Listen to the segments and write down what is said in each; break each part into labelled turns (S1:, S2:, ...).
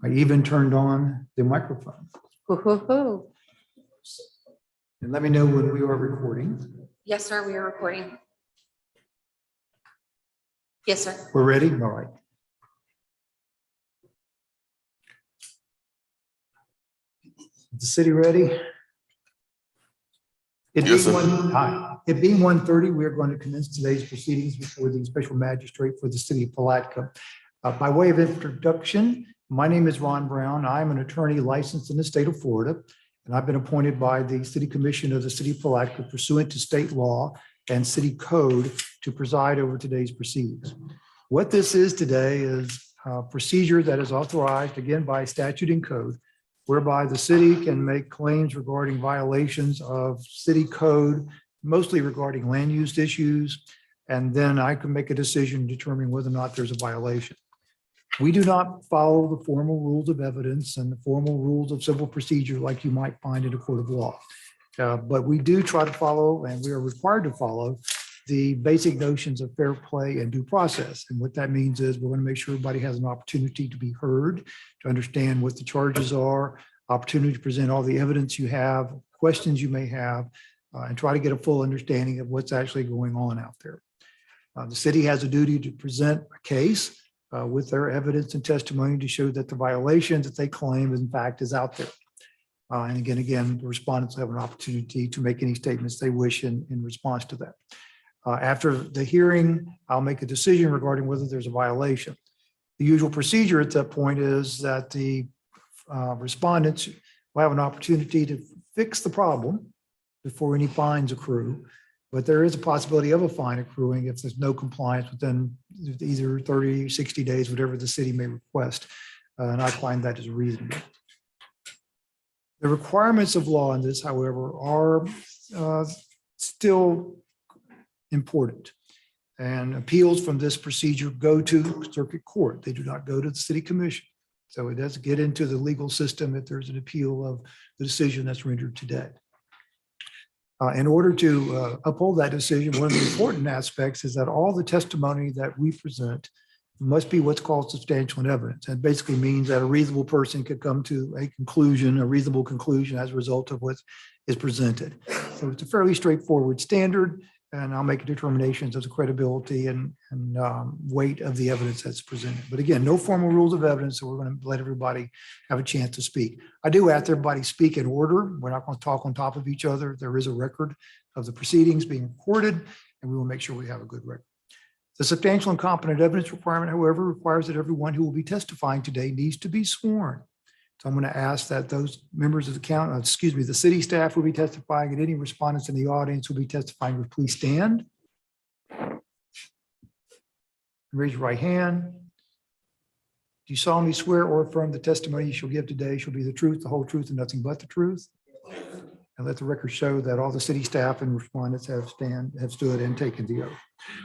S1: I even turned on the microphone.
S2: Hoo-hoo-hoo.
S1: And let me know when we are recording.
S2: Yes, sir, we are recording. Yes, sir.
S1: We're ready? All right. Is the city ready? It
S3: Yes,
S1: being
S3: sir.
S1: it being 1:30, we are going to commence today's proceedings before the special magistrate for the city of Palatka. By way of introduction, my name is Ron Brown. I'm an attorney licensed in the state of Florida, and I've been appointed by the City Commission of the City of Palatka pursuant to state law and city code to preside over today's proceedings. What this is today is a procedure that is authorized again by statute and code, whereby the city can make claims regarding violations of city code, mostly regarding land use issues, and then I can make a decision determining whether or not there's a violation. We do not follow the formal rules of evidence and the formal rules of civil procedure like you might find in a court of law. But we do try to follow, and we are required to follow, the basic notions of fair play and due process. And what that means is we're going to make sure everybody has an opportunity to be heard, to understand what the charges are, opportunity to present all the evidence you have, questions you may have, and try to get a full understanding of what's actually going on out there. The city has a duty to present a case with their evidence and testimony to show that the violation that they claim in fact is out there. And again, the respondents have an opportunity to make any statements they wish in response to that. After the hearing, I'll make a decision regarding whether there's a violation. The usual procedure at that point is that the respondents will have an opportunity to fix the problem before any fines accrue. But there is a possibility of a fine accruing if there's no compliance within either 30, 60 days, whatever the city may request. And I find that is reasonable. The requirements of law in this, however, are still important. And appeals from this procedure go to circuit court. They do not go to the city commission. So it does get into the legal system if there's an appeal of the decision that's rendered today. In order to uphold that decision, one of the important aspects is that all the testimony that we present must be what's called substantial evidence. And basically means that a reasonable person could come to a conclusion, a reasonable conclusion as a result of what is presented. So it's a fairly straightforward standard, and I'll make determinations of the credibility and weight of the evidence that's presented. But again, no formal rules of evidence, so we're going to let everybody have a chance to speak. I do ask everybody speak in order. We're not going to talk on top of each other. There is a record of the proceedings being recorded, and we will make sure we have a good record. The substantial and competent evidence requirement, however, requires that everyone who will be testifying today needs to be sworn. So I'm going to ask that those members of the city staff will be testifying, and any respondents in the audience will be testifying. Would please stand. Raise your right hand. Do you solemnly swear or affirm the testimony you shall give today shall be the truth, the whole truth, and nothing but the truth? And let the record show that all the city staff and respondents have stood and taken the oath.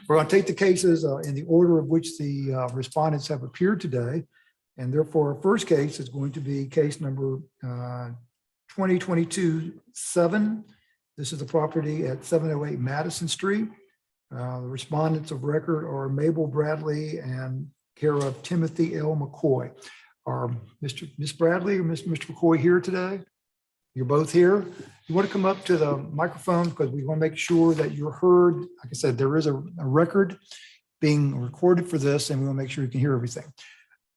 S1: We're going to take the cases in the order of which the respondents have appeared today. And therefore, our first case is going to be case number 2022-7. This is the property at 708 Madison Street. The respondents of record are Mabel Bradley and care of Timothy L. McCoy. Are Miss Bradley or Mr. McCoy here today? You're both here. You want to come up to the microphone because we want to make sure that you're heard. Like I said, there is a record being recorded for this, and we will make sure you can hear everything.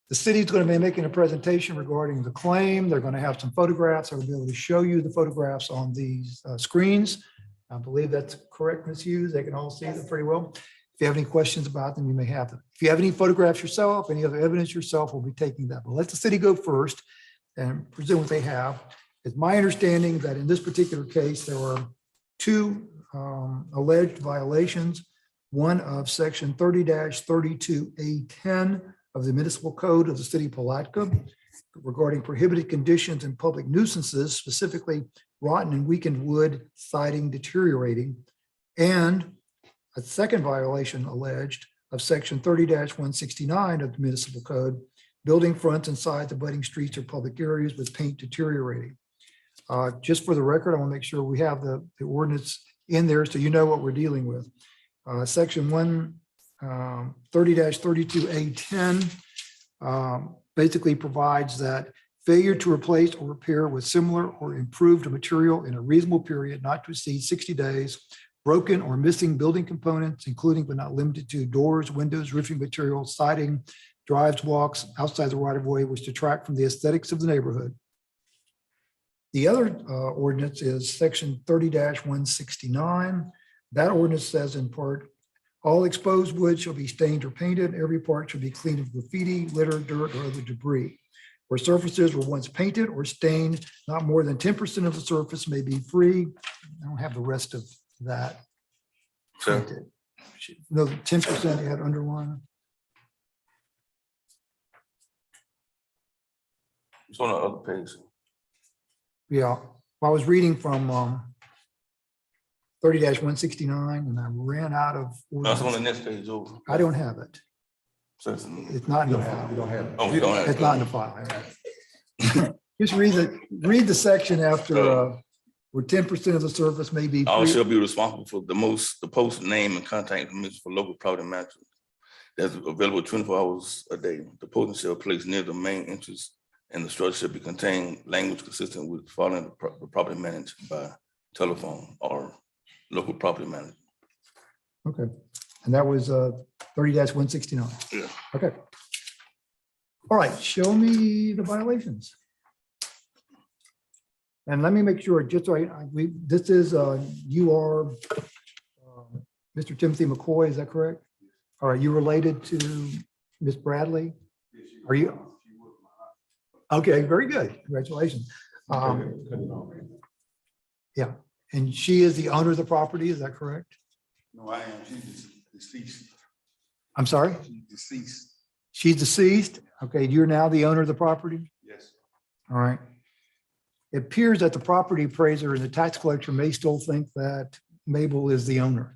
S1: The city is going to be making a presentation regarding the claim. They're going to have some photographs. I will be able to show you the photographs on these screens. I believe that's correct, Ms. Hughes. They can all see them pretty well. If you have any questions about them, you may have them. If you have any photographs yourself, any other evidence yourself, we'll be taking that. But let the city go first and present what they have. It's my understanding that in this particular case, there are two alleged violations, one of section 30-32A10 of the municipal code of the city of Palatka regarding prohibited conditions and public nuisances, specifically rotten and weakened wood, siding deteriorating, and a second violation alleged of section 30-169 of the municipal code, building fronts and sides of abutting streets or public areas with paint deteriorating. Just for the record, I want to make sure we have the ordinance in there so you know what we're dealing with. Section 30-32A10 basically provides that failure to replace or repair with similar or improved material in a reasonable period not to exceed 60 days, broken or missing building components, including but not limited to doors, windows, roofing material, siding, drives, walks outside the right of way, which detract from the aesthetics of the neighborhood. The other ordinance is section 30-169. That ordinance says in part, all exposed wood shall be stained or painted. Every part shall be cleaned of graffiti, litter, dirt, or other debris. Where surfaces were once painted or stained, not more than 10% of the surface may be free. I don't have the rest of that.
S3: Sure.
S1: Printed. No, 10% you had underlined.
S3: It's on the other page.
S1: Yeah, I was reading from 30-169 and I ran out of.
S3: That's on the next page over.
S1: I don't have it.
S3: So
S1: It's not in the file.
S3: oh, you don't have
S1: It's not in the file. Just read the section after where 10% of the surface may be.
S3: All
S1: free.
S3: shall be responsible for the post name and contact information for local property management. That's available 24 hours a day. The posting shall place near the main entrance and the structure should be contained language consistent with following the property managed by telephone or local property manager.
S1: Okay, and that was 30-169.
S3: Yeah.
S1: Okay. All right, show me the violations. And let me make sure, just so this is, you are Mr. Timothy McCoy, is that correct? All right, you related to Miss Bradley? Are you? Okay, very good. Congratulations. Yeah, and she is the owner of the property, is that correct?
S4: No, I am. She's deceased.
S1: I'm sorry?
S4: She's deceased.
S1: She's deceased? Okay, you're now the owner of the property?
S4: Yes.
S1: All right. It appears that the property appraiser and the tax collector may still think that Mabel is the owner,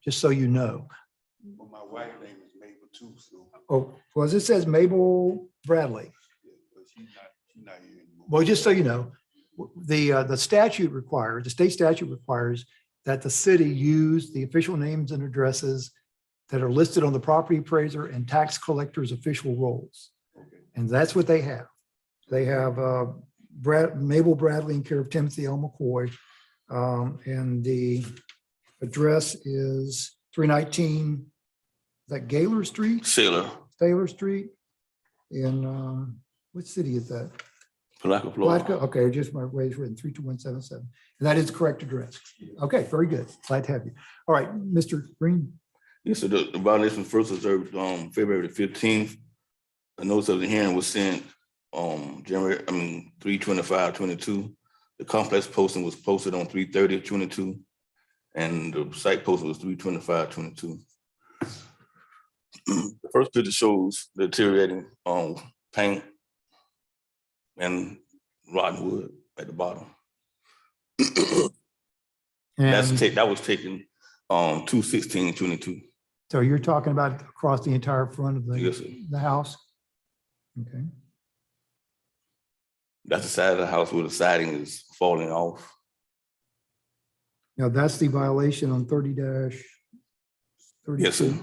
S1: just so you know.
S4: But my wife's name is Mabel too, so
S1: Oh, well, it says Mabel Bradley.
S4: yeah, but she's not here anymore.
S1: Well, just so you know, the statute requires, the state statute requires that the city use the official names and addresses that are listed on the property appraiser and tax collector's official rolls.
S4: Okay.
S1: And that's what they have. They have Mabel Bradley in care of Timothy L. McCoy. And the address is 319, is that Gaylor Street?
S3: Sailor,
S1: Taylor Street? In what city is that?
S3: Palatka, Florida.
S1: Palatka? Okay, just my way is written 32177. And that is the correct address. Okay, very good. Glad to have you. All right, Mr. Green.
S3: Yes, so the violation first observed February the 15th. A notice of the hearing was sent January, 3/25/22. The complex posting was posted on 3/30/22. And the site posting was 3/25/22. The first picture shows the deteriorating paint and rotten wood at the bottom.
S1: And
S3: That was taken 2/16/22.
S1: so you're talking about across the entire front of
S3: Yes, sir.
S1: the house? Okay.
S3: That's the side of the house where the siding is falling off.
S1: Now, that's the violation on 30-32.
S3: Yes, sir.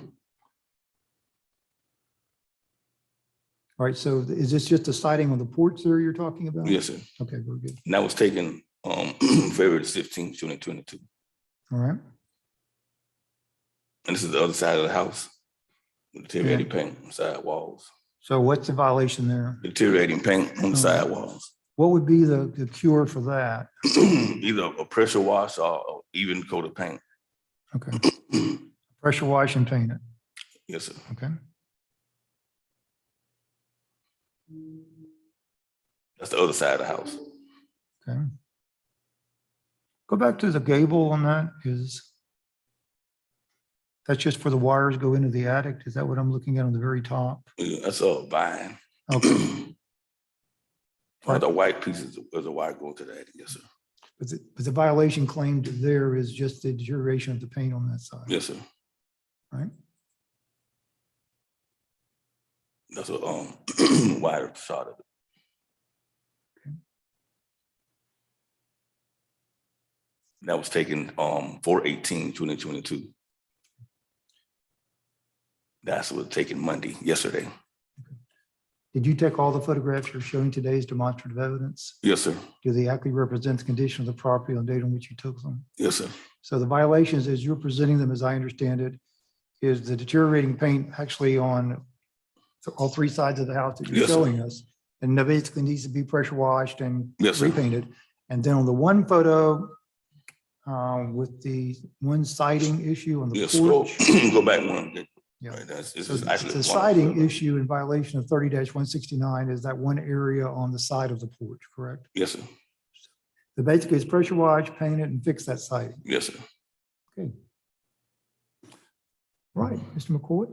S1: All right, so is this just a siding on the porch there you're talking about?
S3: Yes, sir.
S1: Okay, very good.
S3: And that was taken February 16th, 2022.
S1: All right.
S3: And this is the other side of the house. With deteriorating paint on side walls.
S1: So what's the violation there?
S3: Deteriorating paint on the side walls.
S1: What would be the cure for that?
S3: Either a pressure wash or even coat of paint.
S1: Okay. Pressure wash and paint it.
S3: Yes, sir.
S1: Okay.
S3: That's the other side of the house.
S1: Okay. Go back to the gable on that. That's just for the wires go into the attic? Is that what I'm looking at on the very top?
S3: Yeah, that's a vine.
S1: Okay.
S3: The white pieces of the wire going to the attic. Yes, sir.
S1: But the violation claimed there is just the deterioration of the paint on that side.
S3: Yes, sir.
S1: Right?
S3: That's a wider shot of it.
S1: Okay.
S3: That was taken 4/18/2022. That's what was taken Monday, yesterday.
S1: Did you take all the photographs you're showing today as demonstrative evidence?
S3: Yes, sir.
S1: Do they accurately represent the condition of the property on the date on which you took them?
S3: Yes, sir.
S1: So the violations, as you're presenting them, as I understand it, is the deteriorating paint actually on all three sides of the house that you're
S3: Yes, sir.
S1: showing us. And that basically needs to be pressure washed and
S3: Yes, sir.
S1: repainted. And then on the one photo with the one siding issue on the
S3: Yes, go,
S1: porch.
S3: go back one.
S1: Yeah.
S3: Right, that's, this
S1: So
S3: is actually.
S1: the
S3: one.
S1: siding issue in violation of 30-169 is that one area on the side of the porch, correct?
S3: Yes, sir.
S1: So basically it's pressure wash, paint it, and fix that siding.
S3: Yes, sir.
S1: Okay. Right, Mr. McCoy?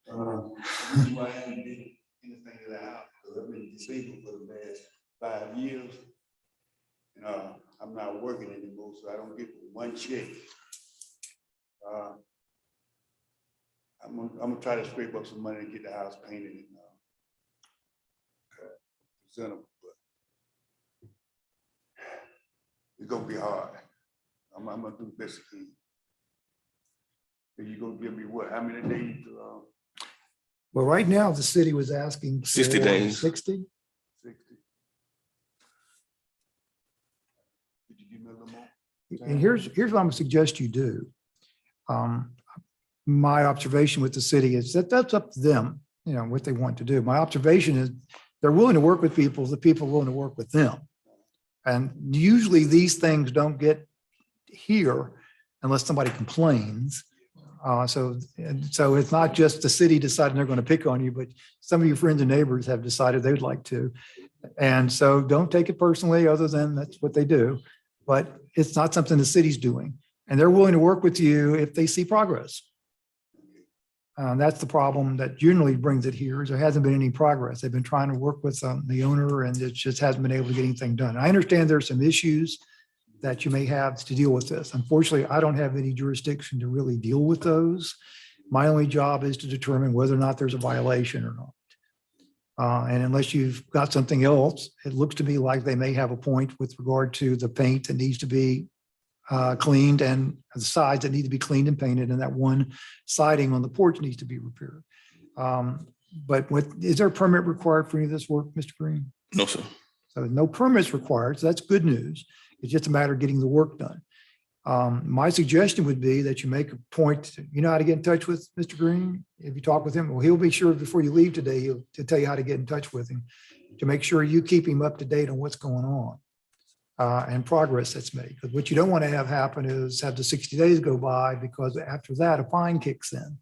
S4: Reason why I haven't did anything to the house, because I've been disabled for the last 5 years. And I'm not working anymore, so I don't get one check. I'm gonna try to scrape up some money and get the house painted and presentable, but it's gonna be hard. I'm gonna do the best I can. And you gonna give me what, how many days to,
S1: Well, right now, the city was asking.
S3: 60
S1: for
S3: days.
S1: 60.
S4: 60? Could you give me a little more?
S1: And here's what I'm gonna suggest you do. My observation with the city is that that's up to them, you know, what they want to do. My observation is they're willing to work with people, the people are willing to work with them. And usually these things don't get here unless somebody complains. So it's not just the city deciding they're going to pick on you, but some of your friends and neighbors have decided they'd like to. And so don't take it personally, other than that's what they do. But it's not something the city's doing. And they're willing to work with you if they see progress. That's the problem that generally brings it here, is there hasn't been any progress. They've been trying to work with the owner, and it just hasn't been able to get anything done. I understand there's some issues that you may have to deal with this. Unfortunately, I don't have any jurisdiction to really deal with those. My only job is to determine whether or not there's a violation or not. And unless you've got something else, it looks to me like they may have a point with regard to the paint that needs to be cleaned, and the sides that need to be cleaned and painted, and that one siding on the porch needs to be repaired. But is there a permit required for any of this work, Mr. Green?
S3: No, sir.
S1: So no permits required, so that's good news. It's just a matter of getting the work done. My suggestion would be that you make a point, you know how to get in touch with Mr. Green? If you talk with him, well, he'll be sure before you leave today, to tell you how to get in touch with him, to make sure you keep him up to date on what's going on and progress that's made. Because what you don't want to have happen is have the 60 days go by, because after that, a fine kicks in.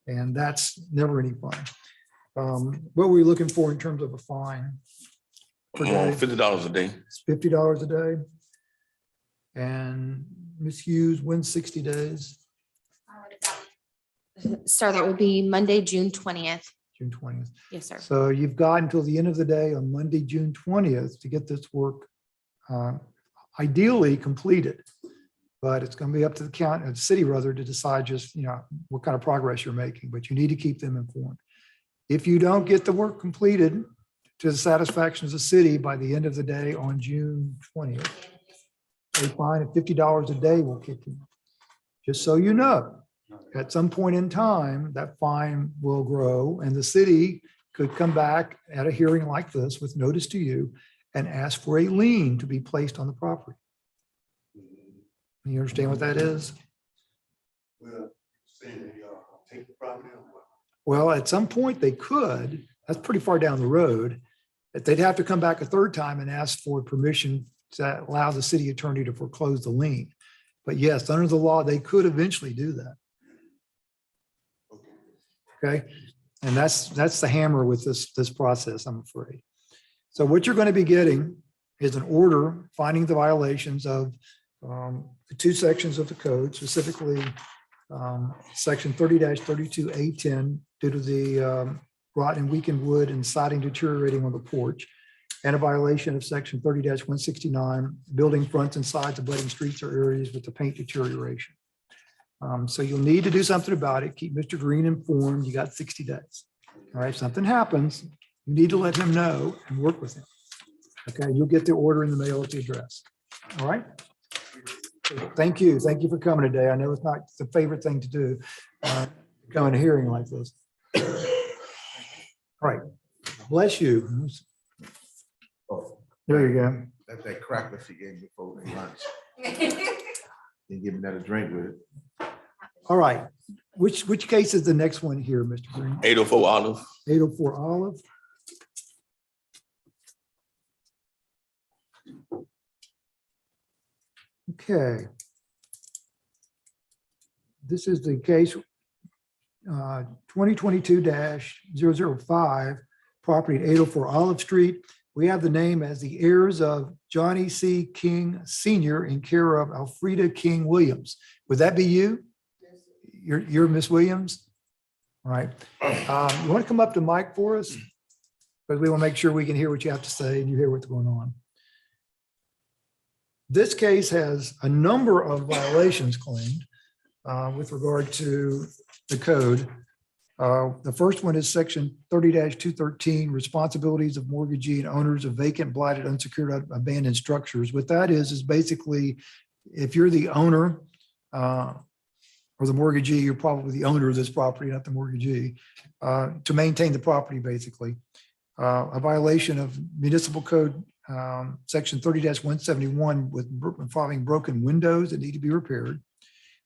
S1: And that's never any fun. What were you looking for in terms of a fine? Per day?
S3: $50 a day.
S1: It's $50 a day. And Ms. Hughes, when 60 days?
S2: Sir, that would be Monday, June 20th.
S1: June 20th.
S2: Yes, sir.
S1: So you've got until the end of the day on Monday, June 20th to get this work ideally completed. But it's going to be up to the county, the city rather, to decide just, you know, what kind of progress you're making, but you need to keep them informed. If you don't get the work completed to the satisfaction of the city by the end of the day on June 20th, a fine of $50 a day will kick in. Just so you know, at some point in time, that fine will grow, and the city could come back at a hearing like this with notice to you and ask for a lien to be placed on the property. You understand what that is?
S4: well, saying that y'all take the property or what?
S1: Well, at some point they could, that's pretty far down the road, that they'd have to come back a third time and ask for permission to allow the city attorney to foreclose the lien. But yes, under the law, they could eventually do that. Okay. And that's the hammer with this process, I'm afraid. So what you're going to be getting is an order finding the violations of the two sections of the code, specifically section 30-32A10, due to the rotten and weakened wood and siding deteriorating on the porch, and a violation of section 30-169, building fronts and sides abutting streets or areas with the paint deterioration. So you'll need to do something about it. Keep Mr. Green informed. You got 60 days. All right, if something happens, you need to let him know and work with him. Okay, you'll get the order in the mail at the address. All right. Thank you. Thank you for coming today. I know it's not the favorite thing to do, come in a hearing like this. All right, bless you.
S5: Oh,
S1: There you go.
S5: that's that cracker she gave me before lunch. Didn't give me that to drink with it.
S1: All right, which case is the next one here, Mr. Green?
S3: 804 Olive.
S1: 804 Olive. Okay. This is the case 2022-005, property at 804 Olive Street. We have the name as the heirs of Johnny C. King Sr. in care of Alfreda King Williams. Would that be you? You're Miss Williams? All right. You want to come up to mic for us? Because we want to make sure we can hear what you have to say and you hear what's going on. This case has a number of violations claimed with regard to the code. The first one is section 30-213, responsibilities of mortgagee and owners of vacant, blighted, unsecured, abandoned structures. What that is basically if you're the owner or the mortgagee, you're probably the owner of this property, not the mortgagee, to maintain the property, basically. A violation of municipal code section 30-171 with involving broken windows that need to be repaired.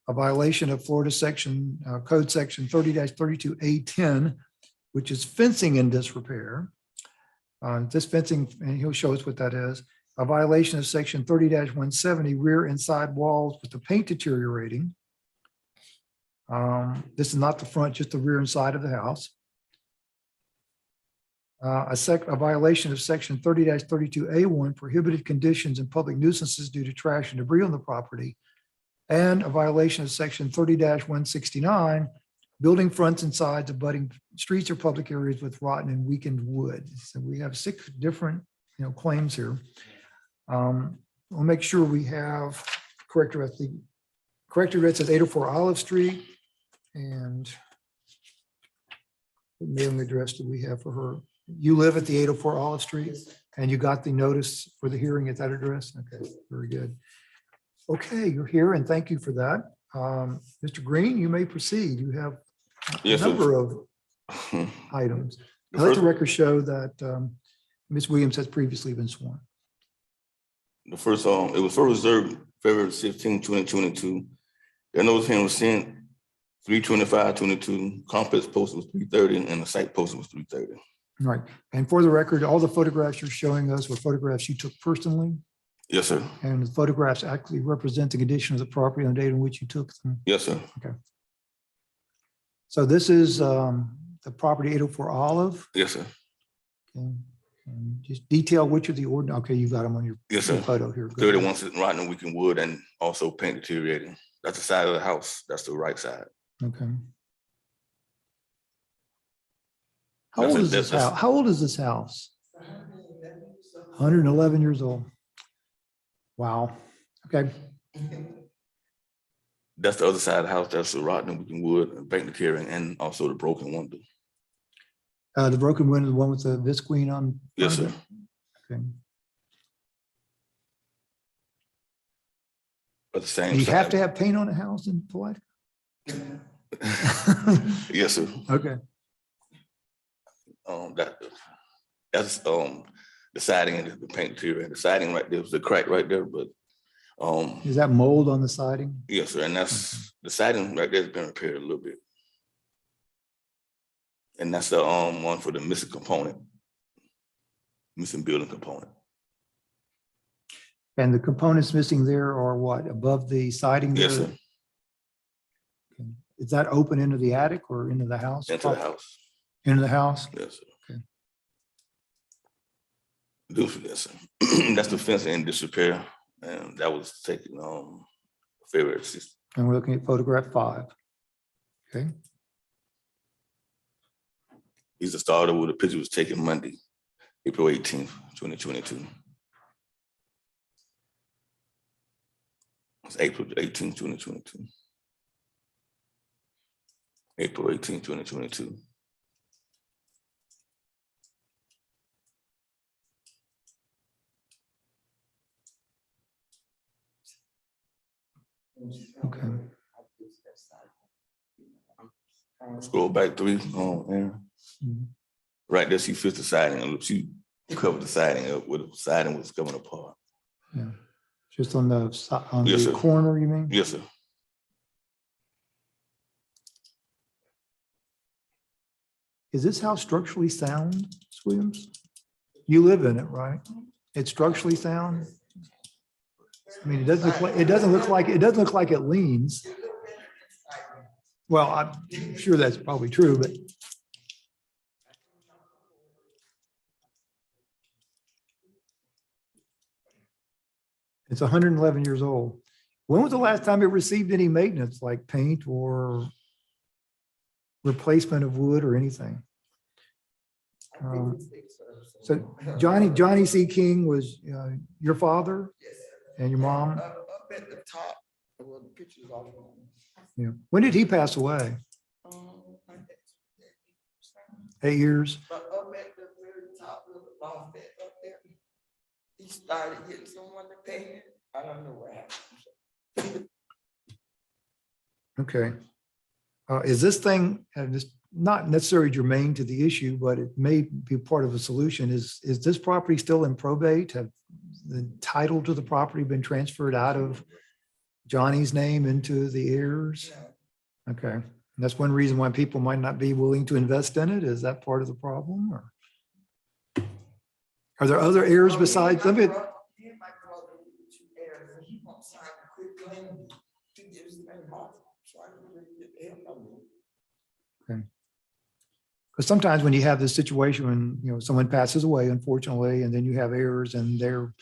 S1: A violation of Florida section code section 30-32A10, which is fencing in disrepair. This fencing, and he'll show us what that is. A violation of section 30-170 rear and side walls with the paint deteriorating. This is not the front, just the rear and side of the house. A violation of section 30-32A1, prohibited conditions and public nuisances due to trash and debris on the property. And a violation of section 30-169, building fronts and sides abutting streets or public areas with rotten and weakened wood. So we have 6 different, claims here. We'll make sure we have correct address. The correct address is 804 Olive Street. And what mailing address do we have for her? You live at the 804 Olive Street and you got the notice for the hearing at that address? Okay, very good. Okay, you're here and thank you for that. Mr. Green, you may proceed. You have a
S3: Yes, sir.
S1: number of items.
S3: The
S1: Let the
S3: first-
S1: record show that Ms. Williams has previously been sworn.
S3: The first, it was first reserved February 16, 2022. The notice hearing was sent 3/25/22. Complex post was 3:30 and the site post was 3:30.
S1: All right. And for the record, all the photographs you're showing us were photographs you took personally,
S3: Yes, sir.
S1: and the photographs actually represent the condition of the property on the date in which you took them.
S3: Yes, sir.
S1: So this is the property 804 Olive.
S3: Yes, sir.
S1: Okay. And just detail which of the ordinance. Okay, you've got them on your
S3: Yes, sir.
S1: photo here. Good.
S3: 31 sitting rotten and weakened wood and also paint deteriorating. That's the side of the house. That's the right side.
S1: Okay. How
S3: That's
S1: old
S3: it.
S1: is this
S3: That's-
S1: house? How old is this house? 111 years old. Wow. Okay.
S3: That's the other side of the house. That's the rotten and weakened wood and paint deteriorating and also the broken window.
S1: The broken window, the one with the visqueen on.
S3: Yes,
S1: front
S3: sir.
S1: of it? Okay.
S3: But the same
S1: Do you have
S3: side.
S1: to have paint on a house in Palatka?
S3: Yes, sir.
S1: Okay.
S3: That's the siding and the paint deteriorating. The siding right there was the crack right there, but
S1: Is that mold on the siding?
S3: yes, sir. And that's the siding right there has been repaired a little bit. And that's the one for the missing component, missing building component.
S1: And the components missing there are what, above the siding?
S3: Yes,
S1: there?
S3: sir.
S1: Okay. Is that open into the attic or into the house?
S3: Into the house.
S1: Into the house?
S3: Yes, sir.
S1: Okay.
S3: Yes, sir. That's the fence in disrepair, and that was taken February 6th.
S1: And we're looking at photograph 5. Okay.
S3: He's the starter where the picture was taken Monday, April 18th, 2022. It's April 18th, 2022. April 18th, 2022.
S1: Okay.
S3: Scroll back 3, Aaron.
S1: Mhm.
S3: Right there, she fixed the siding. She covered the siding up where the siding was coming apart.
S1: Yeah. Just on the, on
S3: Yes,
S1: the
S3: sir.
S1: corner, you mean?
S3: Yes, sir.
S1: Is this house structurally sound, Ms. Williams? You live in it, right? It's structurally sound? I mean, it doesn't look like, it doesn't look like it leans. Well, I'm sure that's probably true, but it's 111 years old. When was the last time it received any maintenance, like paint or replacement of wood or anything? So Johnny C. King was your father and your mom?
S6: Up at the top, well, the picture's off.
S1: Yeah. When did he pass away? 8 years?
S6: But up at the very top of the loft up there, he started getting someone to paint it. I don't know what happened.
S1: Okay. Is this thing, and it's not necessarily germane to the issue, but it may be part of a solution. Is this property still in probate? Have the title to the property been transferred out of Johnny's name into the heirs? Okay. And that's one reason why people might not be willing to invest in it. Is that part of the problem? Or are there other heirs besides them?
S6: He and my brother were the two heirs, and he won't sign a quick claim to give his name off. So I can really get the hell out of it.
S1: Okay. Because sometimes when you have this situation, when, you know, someone passes away, unfortunately, and then you have heirs and they're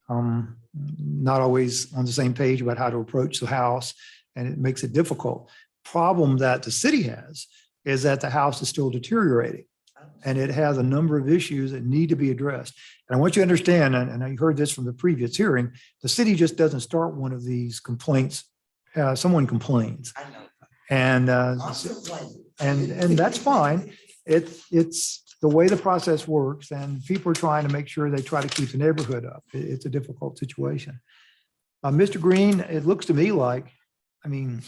S1: not always on the same page about how to approach the house, and it makes it difficult. Problem that the city has is that the house is still deteriorating, and it has a number of issues that need to be addressed. And I want you to understand, and I heard this from the previous hearing, the city just doesn't start one of these complaints. Someone complains,
S6: I know.
S1: and
S6: I'm complaining.
S1: and that's fine. It's the way the process works, and people are trying to make sure they try to keep the neighborhood up. It's a difficult situation. Mr. Green, it looks to me like, I mean,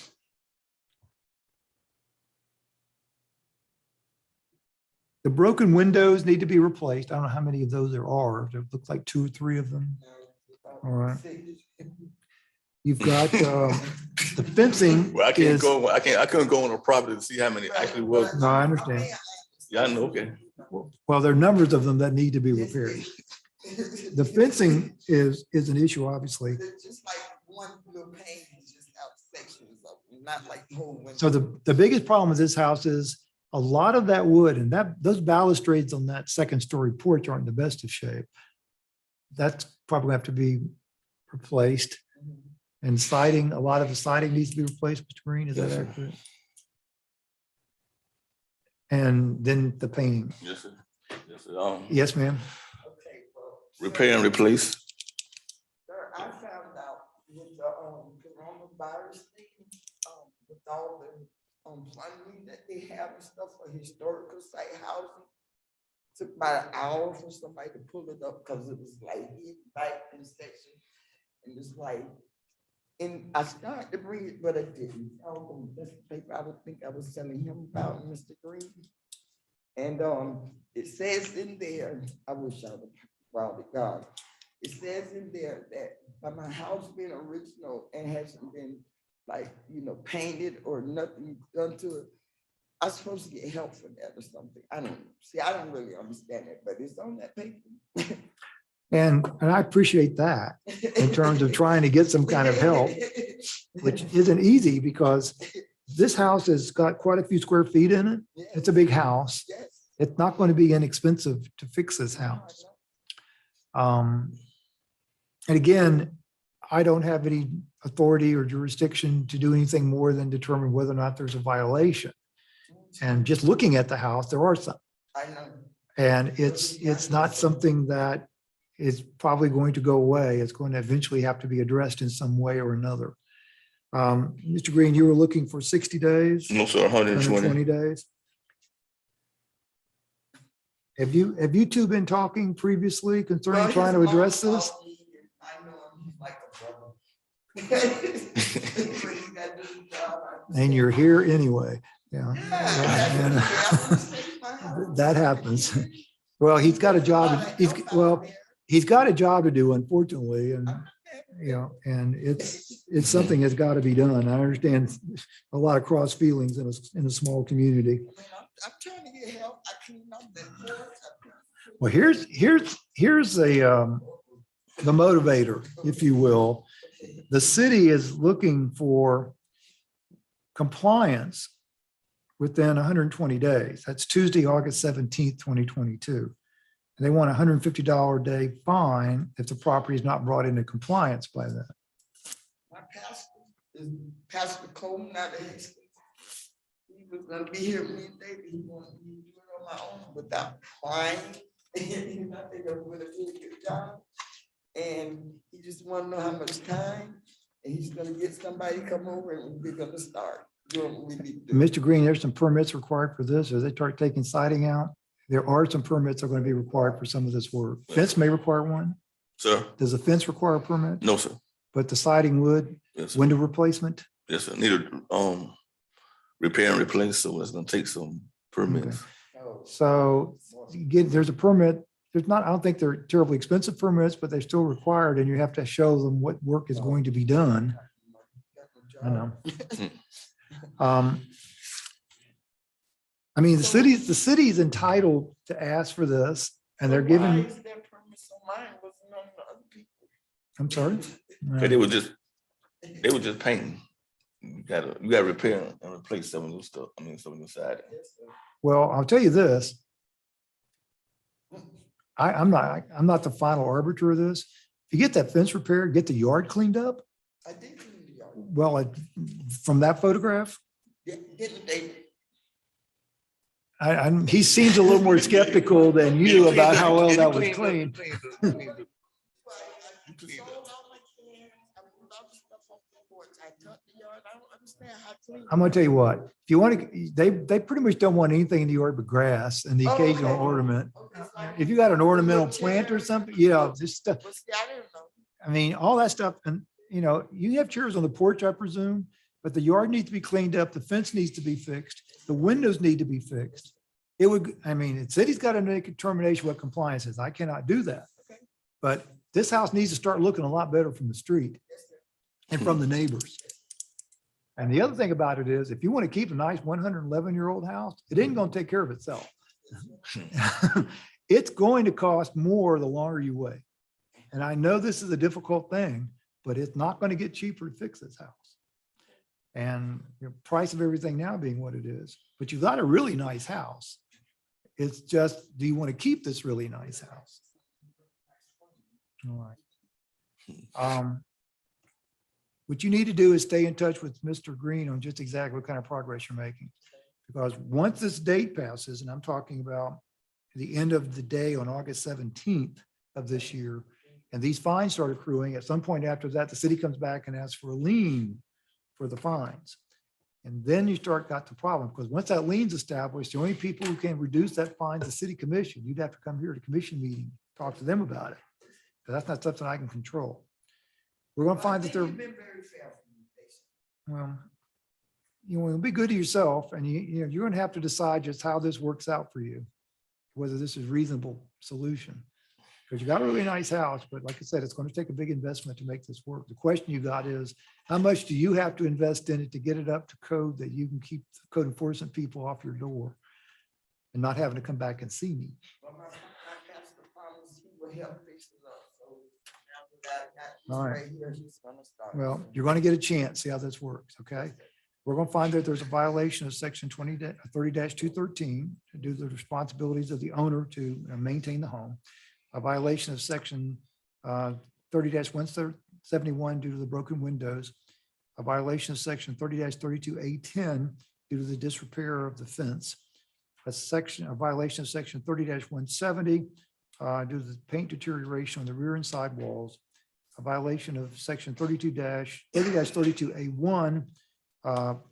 S1: the broken windows need to be replaced. I don't know how many of those there are. There look like 2 or 3 of them. All right. You've got the fencing.
S3: Well, I can't
S1: is-
S3: go, I couldn't go on the property to see how many actually was.
S1: No, I understand.
S3: Yeah, I know, okay.
S1: Well, there are numbers of them that need to be repaired. The fencing is an issue, obviously.
S6: It's just like one little pane is just out sections of it, not like the whole window.
S1: So the biggest problem with this house is a lot of that wood, and those balustrades on that second story porch aren't in the best of shape. That's probably have to be replaced. And siding, a lot of the siding needs to be replaced, Mr. Green, is that
S3: Yes, sir.
S1: accurate? And then the painting.
S3: Yes, sir. Yes, sir.
S1: Yes, ma'am.
S6: Okay, well,
S3: Repair and replace.
S6: sir, I found out with the coronavirus thing, with all the funding that they have and stuff for historical site housing. Took about an hour for somebody to pull it up because it was like in back in section. And it's like, and I started to bring it, but I didn't. That's the paper I would think I was telling him about, Mr. Green. And it says in there, I wish I would have brought it, God. It says in there that by my house being original and hasn't been like, you know, painted or nothing done to it, I'm supposed to get help for that or something. I don't know. See, I don't really understand it, but it's on that paper.
S1: And I appreciate that in terms of trying to get some kind of help, which isn't easy because this house has got quite a few square feet in it. It's a big house.
S6: Yes.
S1: It's not going to be inexpensive to fix this house. And again, I don't have any authority or jurisdiction to do anything more than determine whether or not there's a violation. And just looking at the house, there are some.
S6: I know.
S1: And it's not something that is probably going to go away. It's going to eventually have to be addressed in some way or another. Mr. Green, you were looking for 60 days?
S3: No, sir, 120.
S1: 120 days? Have you two been talking previously concerning
S6: Well,
S1: trying to
S6: his mom
S1: address this?
S6: called me, and I know him, he's like a brother. But he got to do the job.
S1: And you're here anyway. Yeah.
S6: Yeah,
S1: And-
S6: I wanna save my
S1: that happens. Well, he's got a job, he's got a job to do, unfortunately, and, you know, and it's something that's got to be done. I understand a lot of cross feelings in a small community.
S6: I mean, I'm trying to get help. I clean up the courts.
S1: Well, here's the motivator, if you will. The city is looking for compliance within 120 days. That's Tuesday, August 17th, 2022. And they want a $150 a day fine if the property is not brought into compliance by then.
S6: My pastor is Pastor Coleman out of Hastings. He was gonna be here with me today, but he wanted me to do it on my own without crying. And I think I'm gonna do a good job. And he just wanna know how much time, and he's gonna get somebody to come over and we're gonna start doing what we need to do.
S1: Mr. Green, there's some permits required for this. As they start taking siding out, there are some permits that are going to be required for some of this work. Fence may require one.
S3: Sir?
S1: Does a fence require a permit?
S3: No, sir.
S1: But the siding would,
S3: Yes, sir.
S1: window replacement?
S3: Yes, sir. Need to repair and replace, so it's gonna take some permits.
S6: Oh,
S1: So there's a permit. There's not, I don't think they're terribly expensive permits, but they're still required and you have to show them what work is going to be done. I know. I mean, the city's entitled to ask for this and they're
S6: Why
S1: given,
S6: is their permits on mine, wasn't on the other people?
S1: I'm sorry.
S3: But they were just painting. You gotta repair and replace some of new stuff. I mean, some of new siding.
S6: Yes, sir.
S1: Well, I'll tell you this. I'm not the final arbiter of this. If you get that fence repaired, get the yard cleaned up,
S6: I did clean the yard.
S1: well, from that photograph,
S6: Didn't they?
S1: he seems a little more skeptical than you about how well that was cleaned. I'm gonna tell you what, if you want to, they pretty much don't want anything in the yard but grass and the
S6: Oh,
S1: occasional
S6: okay.
S1: ornament.
S6: Okay, fine.
S1: If you got an ornamental plant or something, yeah, just stuff.
S6: Well, see, I didn't know.
S1: I mean, all that stuff, and you know, you have chairs on the porch, I presume, but the yard needs to be cleaned up, the fence needs to be fixed, the windows need to be fixed. It would, I mean, the city's got to make a determination what compliance is. I cannot do that.
S6: Okay.
S1: But this house needs to start looking a lot better from the street
S6: Yes, sir.
S1: and from the neighbors. And the other thing about it is, if you want to keep a nice 111-year-old house, it ain't going to take care of itself. It's going to cost more the longer you wait. And I know this is a difficult thing, but it's not going to get cheaper to fix this house. And the price of everything now being what it is, but you've got a really nice house. It's just, do you want to keep this really nice house? All right. What you need to do is stay in touch with Mr. Green on just exactly what kind of progress you're making. Because once this date passes, and I'm talking about the end of the day on August 17th of this year, and these fines start accruing, at some point after that, the city comes back and asks for a lien for the fines. And then you got the problem, because once that lien's established, the only people who can reduce that fine is the city commission. You'd have to come here to commission meeting, talk to them about it. But that's not something I can control. We're going to find that they're,
S6: You've been very fair for me, Jason.
S1: well, you want to be good to yourself, and you know, you're going to have to decide just how this works out for you, whether this is a reasonable solution. Because you got a really nice house, but like I said, it's going to take a big investment to make this work. The question you got is, how much do you have to invest in it to get it up to code that you can keep the code enforcement people off your door and not having to come back and see me?
S6: Well, my pastor promised he will help fix it up, so after that, I got this
S1: All right.
S6: right here, he's gonna start.
S1: Well, you're going to get a chance, see how this works, okay? We're going to find that there's a violation of section 30-213 to do the responsibilities of the owner to maintain the home. A violation of section 30-171 due to the broken windows. A violation of section 30-32A10 due to the disrepair of the fence. A violation of section 30-170 due to the paint deterioration on the rear and side walls. A violation of section 30-32A1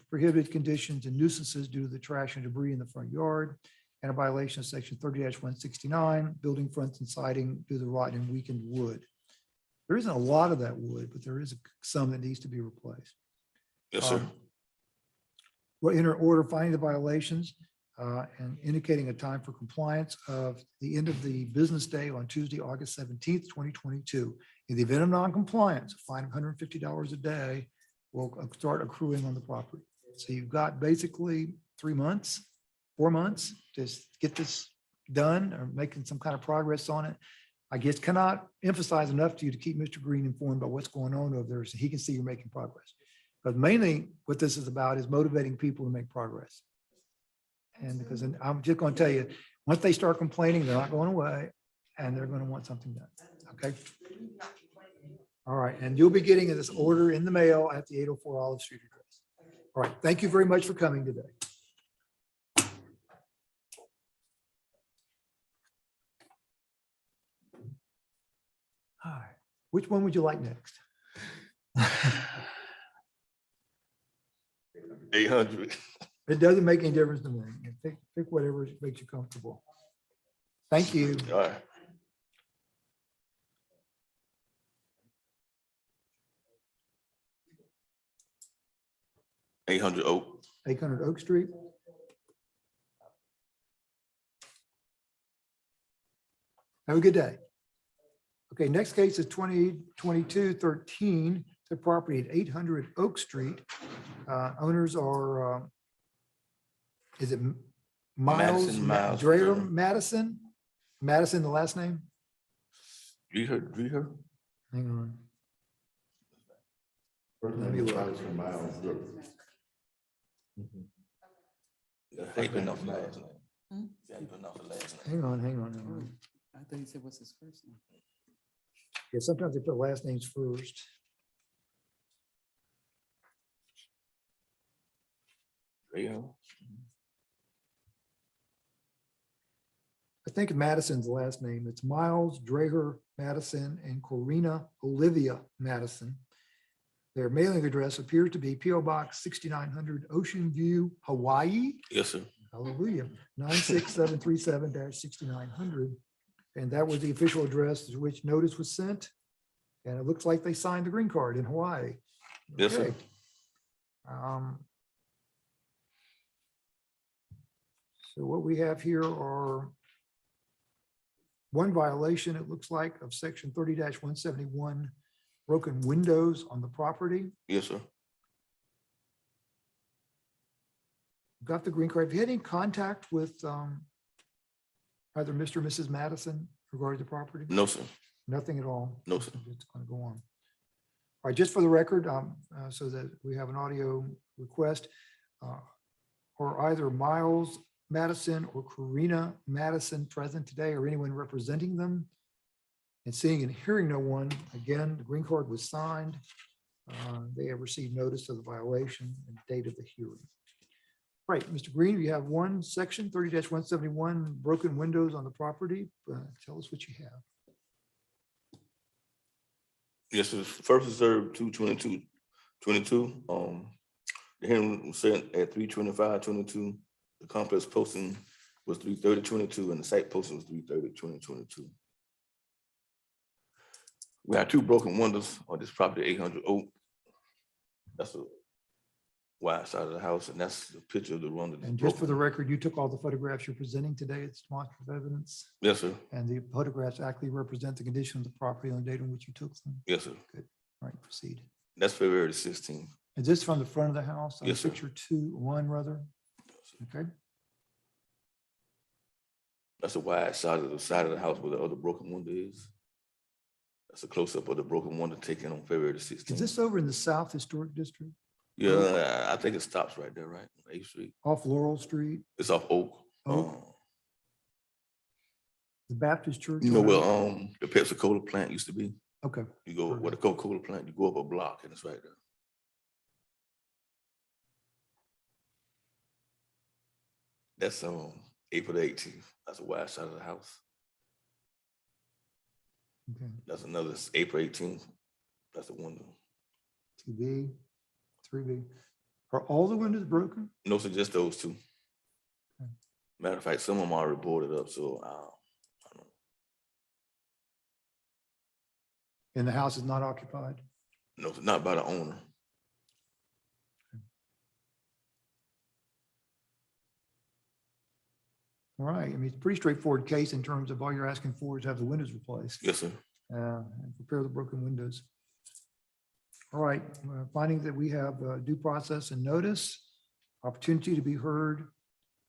S1: prohibited conditions and nuisances due to the trash and debris in the front yard. And a violation of section 30-169, building fronts and siding due to the rotten and weakened wood. There isn't a lot of that wood, but there is some that needs to be replaced.
S3: Yes, sir.
S1: We're in order finding the violations. and indicating a time for compliance of the end of the business day on Tuesday, August 17th, 2022. In the event of non-compliance, a fine of $150 a day will start accruing on the property. So you've got basically 3 months, 4 months to get this done or making some kind of progress on it. I guess cannot emphasize enough to you to keep Mr. Green informed about what's going on over there so he can see you're making progress. But mainly what this is about is motivating people to make progress. And because I'm just going to tell you, once they start complaining, they're not going away and they're going to want something done. Okay. All right. And you'll be getting this order in the mail at the 804 Olive Street address. All right. Thank you very much for coming today. All right. Which one would you like next?
S3: 800.
S1: It doesn't make any difference to me. Pick whatever makes you comfortable. Thank you.
S3: All right. $800 Oak.
S1: 800 Oak Street. Have a good day. Okay, next case is 2022-13, the property at 800 Oak Street. Owners are, is it Miles?
S3: Miles
S1: Dreher
S3: Dreher.
S1: Madison? Madison, the last name?
S3: Dreher.
S1: Hang on.
S5: First
S1: Let
S5: name
S1: me
S5: is
S1: look.
S5: Miles from Miles.
S3: How you pronounce the last name? Yeah, you pronounce the last name.
S1: Hang on.
S7: I thought you said what's his first name?
S1: Yeah, sometimes they put last names first.
S3: Dreher.
S1: I think Madison's the last name. It's Miles Dreher Madison and Corina Olivia Madison. Their mailing address appears to be P.O. Box 6900 Ocean View, Hawaii.
S3: Yes, sir.
S1: Hallelujah. 96737-6900. And that was the official address to which notice was sent. And it looks like they signed the green card in Hawaii.
S3: Yes, sir.
S1: Okay. So what we have here are one violation, it looks like, of section 30-171, broken windows on the property.
S3: Yes, sir.
S1: Got the green card. Have you had any contact with either Mr. or Mrs. Madison regarding the property?
S3: No, sir.
S1: Nothing at all?
S3: No, sir.
S1: It's going to go on. All right, just for the record, so that we have an audio request, or either Miles Madison or Karina Madison present today, or anyone representing them? And seeing and hearing no one, again, the green card was signed. They have received notice of the violation and date of the hearing. Right, Mr. Green, you have one section, 30-171, broken windows on the property. Tell us what you have.
S3: Yes, sir. First observed 2/22/22. The hearing was set at 3/25/22. The complex posting was 3/30/22, and the site posting was 3/30/2022. We have two broken windows on this property, 800 Oak. That's a wide side of the house, and that's the picture of the window.
S1: And just for the record, you took all the photographs you're presenting today. It's demonstrative evidence.
S3: Yes, sir.
S1: And the photographs actually represent the condition of the property on the date on which you took them.
S3: Yes, sir.
S1: Good. All right, proceed.
S3: That's February 16th.
S1: Is this from the front of the house?
S3: Yes, sir.
S1: Picture 2-1 rather? Okay.
S3: That's the wide side of the house where the other broken window is. That's a close-up of the broken window taken on February the 16th.
S1: Is this over in the South Historic District?
S3: Yeah, I think it stops right there, right? 8th Street.
S1: Off Laurel Street,
S3: It's off Oak.
S1: Oak. the Baptist Church?
S3: You know
S1: over
S3: where
S1: there?
S3: the Pepsi-Cola plant used to be?
S1: Okay,
S3: You go where the Coca-Cola plant, you go up a block and it's right there. That's April the 18th. That's the wide side of the house.
S1: okay.
S3: That's another April 18th. That's the window.
S1: 2B, 3B. Are all the windows broken?
S3: No, so just those two.
S1: Okay.
S3: Matter of fact, some of them already boarded up, so I don't know.
S1: And the house is not occupied?
S3: No, not by the owner.
S1: All right, I mean, it's a pretty straightforward case in terms of all you're asking for is to have the windows replaced.
S3: Yes, sir.
S1: And repair the broken windows. All right, finding that we have due process and notice, opportunity to be heard,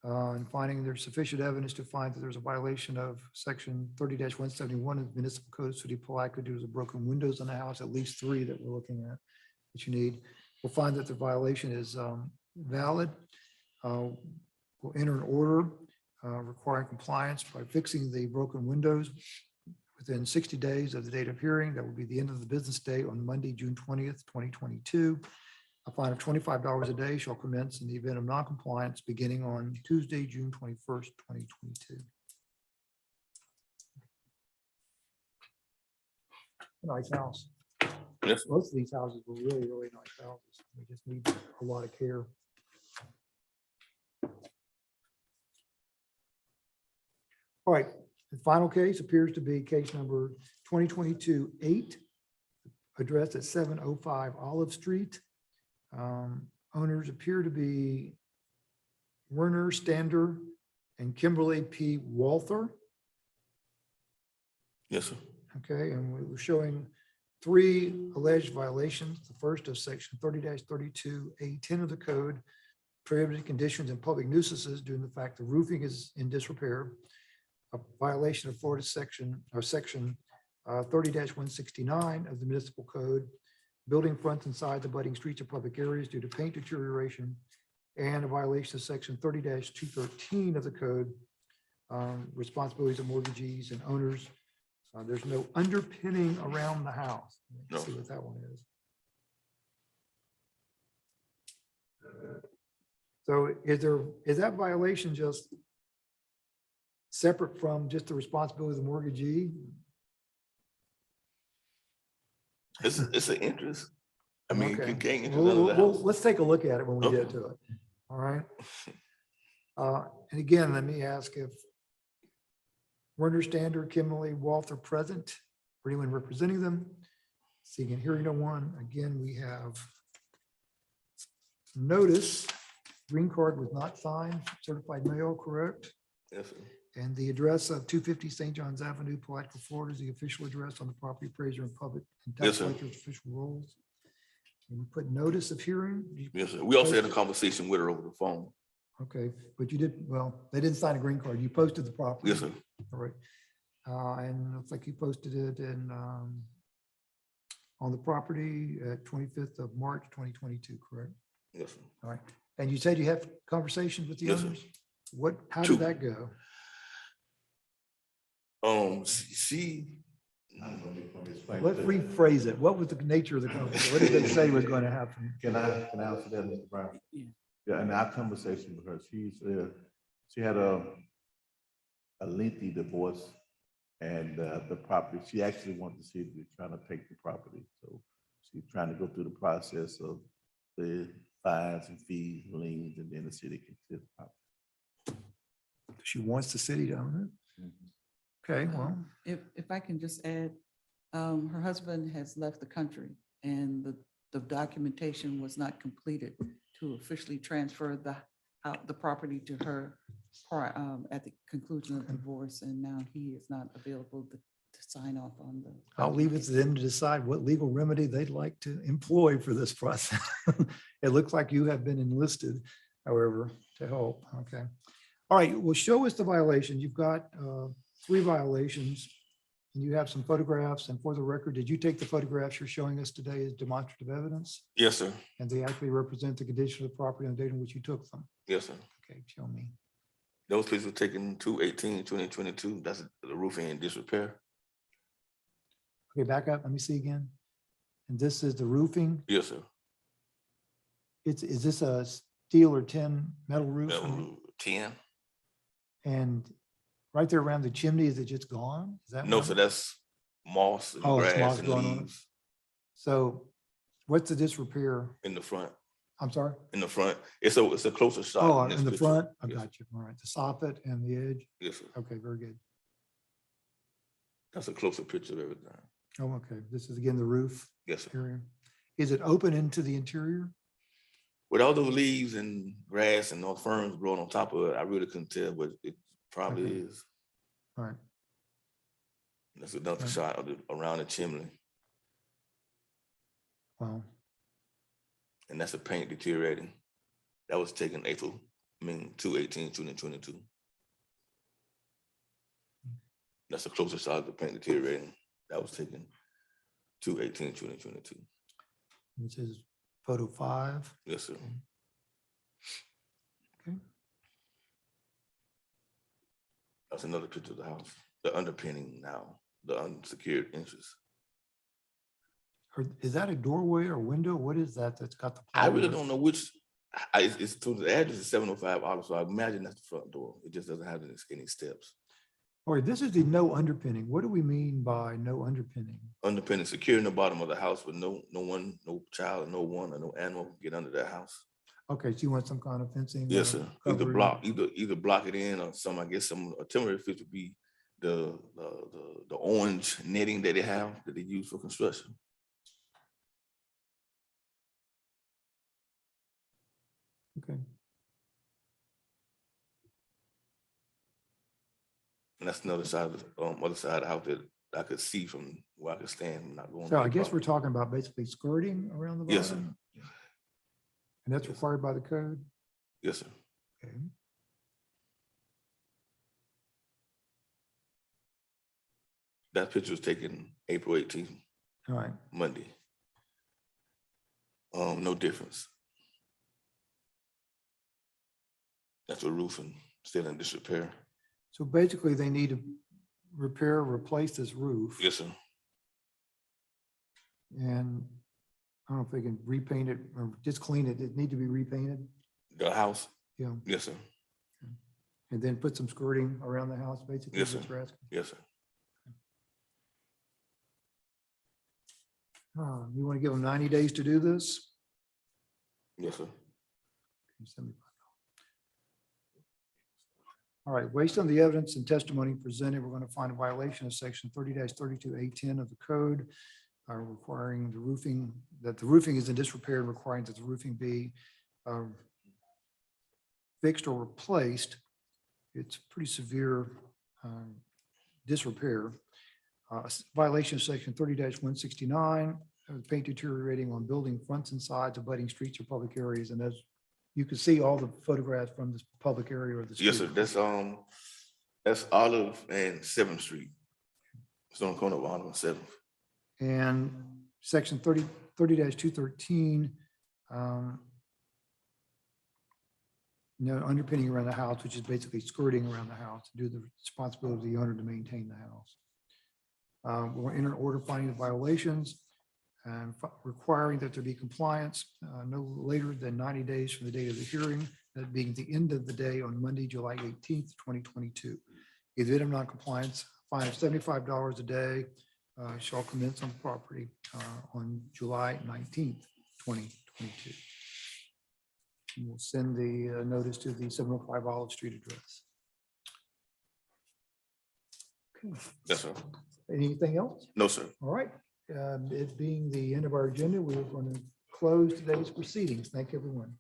S1: and finding there's sufficient evidence to find that there's a violation of section 30-171 of the Municipal Code, City of Palatka, due to the broken windows in the house, at least 3 that we're looking at that you need. We'll find that the violation is valid. We'll enter an order requiring compliance by fixing the broken windows within 60 days of the date of hearing. That will be the end of the business day on Monday, June 20th, 2022. A fine of $25 a day shall commence in the event of noncompliance beginning on Tuesday, June 21st, 2022. Nice house.
S3: Yes, sir.
S1: Most of these houses were really, really nice houses. We just need a lot of care. All right, the final case appears to be case number 2022-8, addressed at 705 Olive Street. Owners appear to be Werner Stander and Kimberly P. Walther.
S3: Yes, sir.
S1: Okay, and we were showing 3 alleged violations. The first of section 30-32A10 of the code, prohibited conditions and public nuisances due to the fact the roofing is in disrepair. A violation of Florida section 30-169 of the municipal code, building fronts and sides abutting streets or public areas due to paint deterioration, and a violation of section 30-213 of the code, responsibilities of mortgagees and owners. There's no underpinning around the house. Let's see what that one is. So is that violation just separate from just the responsibility of the mortgagee?
S3: It's an interest. I mean,
S1: Okay.
S3: you can't get
S1: Well,
S3: another house.
S1: let's take a look at it when we get
S3: Okay.
S1: to it. All right. And again, let me ask if Werner Stander, Kimberly Walther present, or anyone representing them. Seeing and hearing no one. Again, we have notice, green card was not signed, certified mail, correct?
S3: Yes, sir.
S1: And the address of 250 St. John's Avenue, Palatka, Florida is the official address on the property appraiser and public and
S3: Yes,
S1: tax
S3: sir.
S1: collector's official rolls. And we put notice of hearing.
S3: Yes, sir. We also had a conversation with her over the phone.
S1: Okay, but you did, well, they didn't sign a green card. You posted the property.
S3: Yes, sir.
S1: All right. And it looks like you posted it in, on the property at 25th of March, 2022, correct?
S3: Yes, sir.
S1: All right. And you said you have conversations with the
S3: Yes, sir.
S1: owners? How
S3: 2.
S1: did that go?
S3: She,
S1: Let's rephrase it. What was the nature of the conversation? What did they say was going to happen?
S5: Can I answer that, Mr. Brown?
S7: Yeah.
S5: Yeah, in our conversation with her, she had a lengthy divorce, and the property, she actually wanted to see if we're trying to take the property. So she's trying to go through the process of the fines and fees, liens, and then the city can take the property.
S1: She wants the city to own it? Okay, well,
S7: If I can just add, her husband has left the country and the documentation was not completed to officially transfer the property to her at the conclusion of the divorce, and now he is not available to sign off on the.
S1: I'll leave it to them to decide what legal remedy they'd like to employ for this process. It looks like you have been enlisted, however, to help. Okay. All right, well, show us the violation. You've got 3 violations, and you have some photographs. And for the record, did you take the photographs you're showing us today as demonstrative evidence?
S3: yes, sir.
S1: And they actually represent the condition of the property on the date in which you took them?
S3: Yes, sir.
S1: Okay, show me.
S3: Those pictures were taken 2/18/2022. That's the roofing in disrepair.
S1: Okay, back up. Let me see again. And this is the roofing.
S3: Yes, sir.
S1: Is this a steel or tin metal roof?
S3: That was 10.
S1: And right there around the chimney, is it just gone? Is that
S3: No,
S1: right?
S3: so that's moss and
S1: Oh, it's
S3: grass
S1: moss
S3: and
S1: growing on it.
S3: leaves
S1: So what's the disrepair?
S3: in the front.
S1: I'm sorry?
S3: In the front, it's a closer shot.
S1: Oh,
S3: in this
S1: in the
S3: picture.
S1: front? I
S3: Yes,
S1: got you. All right. The soffit and the edge.
S3: yes, sir.
S1: Okay, very good.
S3: That's a closer picture of everything.
S1: Oh, okay. This is again the roof
S3: Yes, sir.
S1: area. Is it open into the interior?
S3: With all those leaves and grass and those ferns growing on top of it, I really couldn't tell, but it's probably
S1: Okay.
S3: is.
S1: All right.
S3: That's another
S1: Right.
S3: shot of around the chimney,
S1: Well,
S3: and that's a paint deteriorating. That was taken April, 2/18/2022. That's the closest shot of the paint deteriorating. That was taken 2/18/2022.
S1: this is photo 5.
S3: Yes, sir.
S1: Okay.
S3: That's another picture of the house. The underpinning now, the unsecured entrance.
S1: Is that a doorway or window? What is that that's got the?
S3: I really
S1: plywood?
S3: don't know which. It's to the address is 705 Olive, so I imagine that's the front door. It just doesn't have any steps.
S1: All right, this is the no underpinning. What do we mean by no underpinning?
S3: Underpinning, secure in the bottom of the house with no one, no child, no one, or no animal can get under that house.
S1: Okay, so you want some kind of fencing?
S3: Yes,
S1: or
S3: sir. Either
S1: covering?
S3: block, either block it in, or some, I guess, some a temporary fix would be the orange netting that they use for construction.
S1: Okay,
S3: And that's another side of the other side of the house that I could see from where I could stand and not going.
S1: so
S3: to
S1: I
S3: the
S1: guess we're
S3: property.
S1: talking about basically skirting around the bottom?
S3: Yes, sir.
S1: And that's required by the code?
S3: Yes, sir.
S1: Okay.
S3: That picture was taken April 18th,
S1: All right,
S3: Monday. No difference. That's a roofing still in disrepair.
S1: so basically they need to repair, replace this roof.
S3: Yes, sir.
S1: And I don't know if they can repaint it or just clean it. It need to be repainted,
S3: The house.
S1: you know,
S3: Yes, sir.
S1: and then put some skirting around the house, basically.
S3: Yes,
S1: is what
S3: sir.
S1: you're asking.
S3: Yes, sir.
S1: You want to give them 90 days to do this?
S3: Yes, sir.
S1: $75. All right, based on the evidence and testimony presented, we're going to find a violation of section 30-32A10 of the code, requiring the roofing, that the roofing is in disrepair and requiring that the roofing be fixed or replaced. It's pretty severe disrepair. Violation of section 30-169, paint deteriorating on building fronts and sides, abutting streets or public areas. And as you can see all the photographs from this public area or the street.
S3: Yes, sir. That's Olive and 7th Street. It's on the corner of Olive and 7th.
S1: And section 30-213, underpinning around the house, which is basically skirting around the house, due to the responsibility of the owner to maintain the house. We'll enter an order finding the violations and requiring that there be compliance no later than 90 days from the date of the hearing, that being the end of the day on Monday, July 18th, 2022. If event of non-compliance, fine of $75 a day shall commence on property on July 19th, 2022. And we'll send the notice to the 705 Olive Street address. Okay.
S3: Yes, sir.
S1: Anything else?
S3: No, sir.
S1: All right. It being the end of our agenda, we're going to close today's proceedings. Thank everyone.